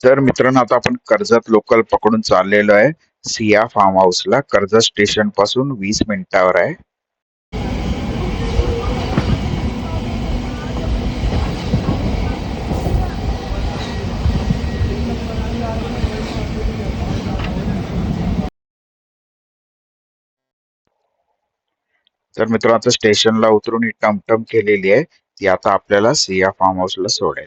तर मित्रांनो, आता आपण कर्जत लोकल पकडून चाललेलो आहे सिया फार्म हाऊसला. कर्जत स्टेशन पासून 20 मिनिटावर आहे. तर मित्रांनो, आता स्टेशनला उतरून ही टमटम केलेली आहे, ती आता आपल्याला सिया फार्म हाऊसला सोडेल.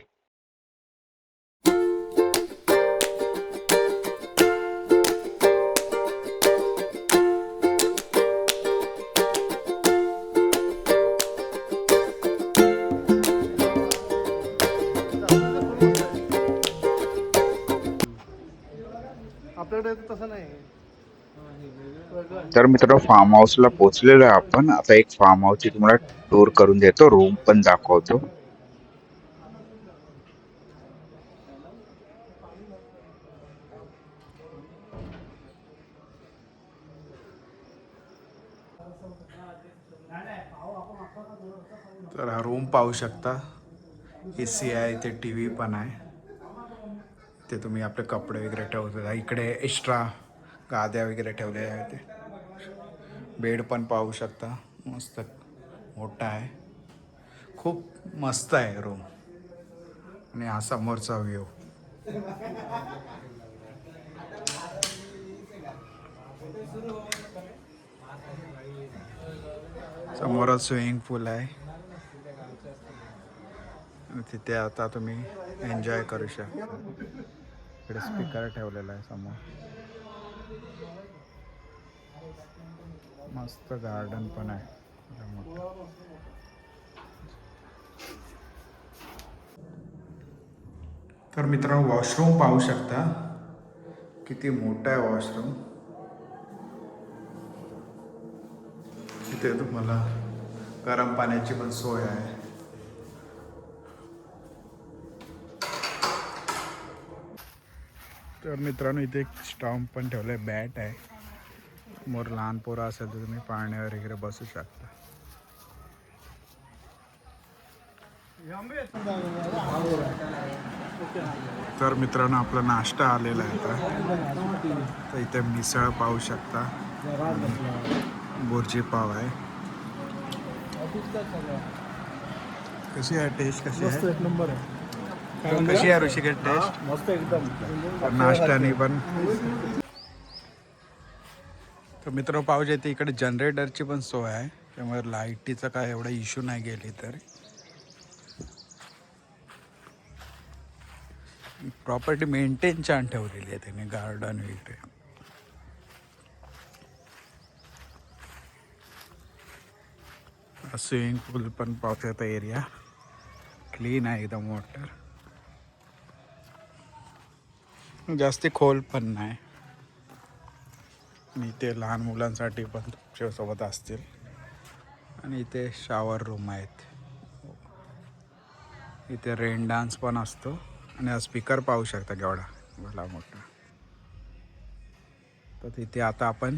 आपल्याकडे तसं नाही. तर मित्रांनो, फार्म हाऊसला पोहोचलेलो आहे आपण. आता एक फार्म हाऊसची तुम्हाला टूर करून देतो, रूम पण दाखवतो. तर हा रूम पाहू शकता. AC आहे, इथे TV पण आहे. ते तुम्ही आपले कपडे वगैरे ठेवता. इकडे एक्स्ट्रा गाद्या वगैरे ठेवलेल्या आहेत. बेड पण पाहू शकता, मस्त मोठा आहे. खूप मस्त आहे रूम. आणि हा समोरचा व्ह्यू. समोरच स्विमिंग पूल आहे. तिथे आता तुम्ही एन्जॉय करू शकता. इकडे स्पीकर ठेवलेला आहे समोर. मस्त गार्डन पण आहे. तर मित्रांनो, वॉशरूम पाहू शकता, किती मोठा आहे वॉशरूम. इथे तुम्हाला गरम पाण्याची पण सोय आहे. तर मित्रांनो, इथे एक स्टॉम्प पण ठेवलं आहे, बॅट आहे. समोर लहान पोरं असेल तर तुम्ही पाण्यावर वगैरे बसू शकता. तर मित्रांनो, आपला नाश्ता आलेला आहे आता. तर इथे मिसळ पाहू शकता, बुर्जी पाव आहे. कशी आहे टेस्ट? कशी आहे? एक नंबर आहे. कशी आहे ऋषिकेश टेस्ट? मस्त एकदम. नाश्त्याने पण. तर मित्र पाहू इथे इकडे जनरेटरची पण सोय आहे, त्यामुळे लाईटीचा काय एवढा इश्यू नाही गेली तर. प्रॉपर्टी मेंटेन छान ठेवलेली आहे त्याने, गार्डन वगैरे. स्विमिंग पूल पण पाहू शकता. एरिया क्लीन आहे एकदम. वॉटर जास्ती खोल पण नाही. आणि इथे लहान मुलांसाठी पण तुमच्यासोबत असतील. आणि इथे शॉवर रूम आहेत. इथे रेन डान्स पण असतो. आणि हा स्पीकर पाहू शकता केवढा भला मोठा. तर तिथे आता आपण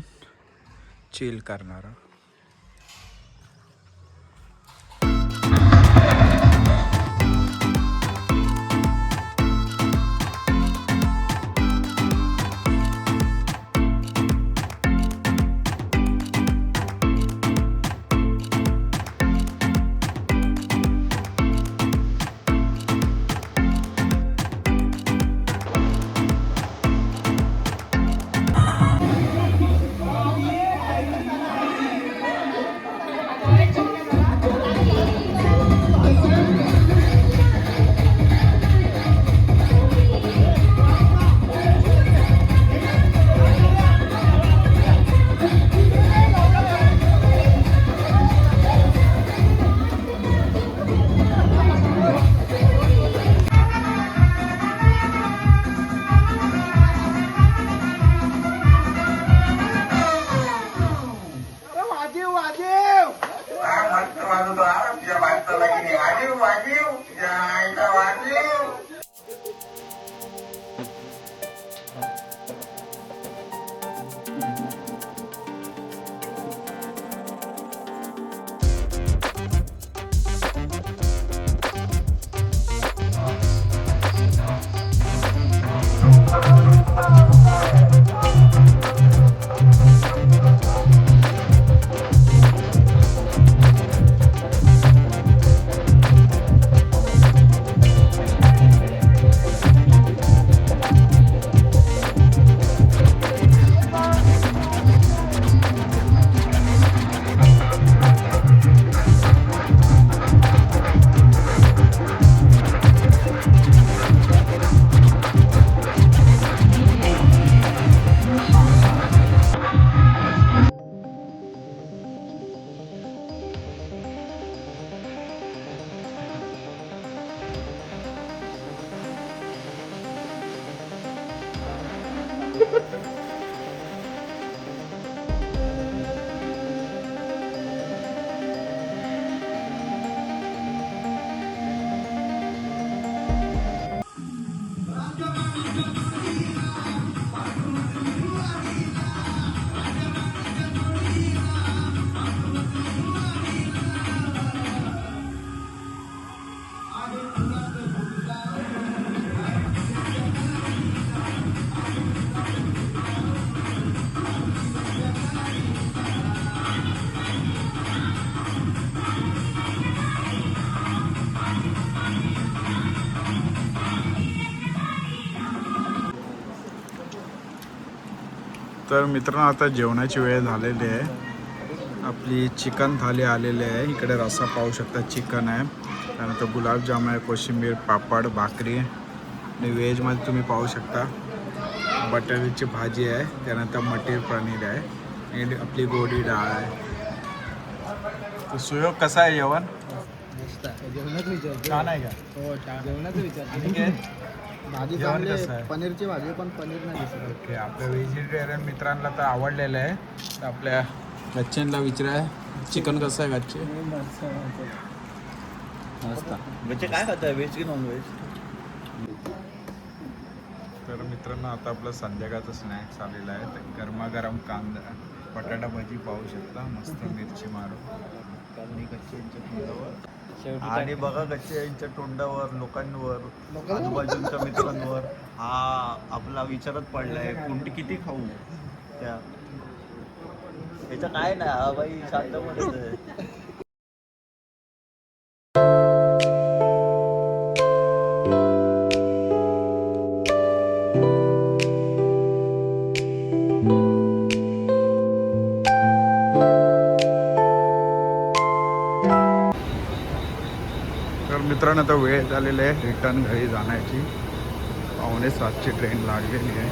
चिल करणार आहोत. तर मित्रांनो आता जेवणाची वेळ झालेली आहे. आपली चिकन थाली आलेली आहे. इकडे रस्सा पाहू शकता, चिकन आहे, त्यानंतर गुलाबजाम आहे, कोशिंबीर, पापड, भाकरी आणि व्हेजमध्ये तुम्ही पाहू शकता बटाट्याची भाजी आहे, त्यानंतर मटर पनीर आहे आणि आपली गोडी डाळ आहे. तर सुयोग कसा आहे जेवण? जेवणाचं विचार छान आहे का? हो जेवणाचं विचार आणि काय? भाजी जेवण चांगली कसं आहे? आहे, पनीरची भाजी पण पनीर नाही दिसत. ओके, आपल्या व्हेजिटेरियन मित्रांना तर आवडलेलं आहे. तर आपल्या गच्चेंना विचाराय चिकन कसं आहे गच्चे? म्हणजे काय खाताय, व्हेज की नॉन व्हेज? तर मित्रांनो आता आपलं संध्याकाळचं स्नॅक्स आलेलं आहे. तर गरमागरम कांदा बटाटा भाजी पाहू शकता, मस्त मिरची मारून आणि बघा कच्चे यांच्या तोंडावर, लोकांवर, आजूबाजूच्या मित्रांवर हा आपला विचारच पडलाय कोणती किती खाऊ त्या याचं काय नाही. हा बाई शांतमध्ये आहे. तर मित्रांनो आता वेळ झालेली आहे रिटर्न घरी जाण्याची. 6:45ची ट्रेन लागलेली आहे.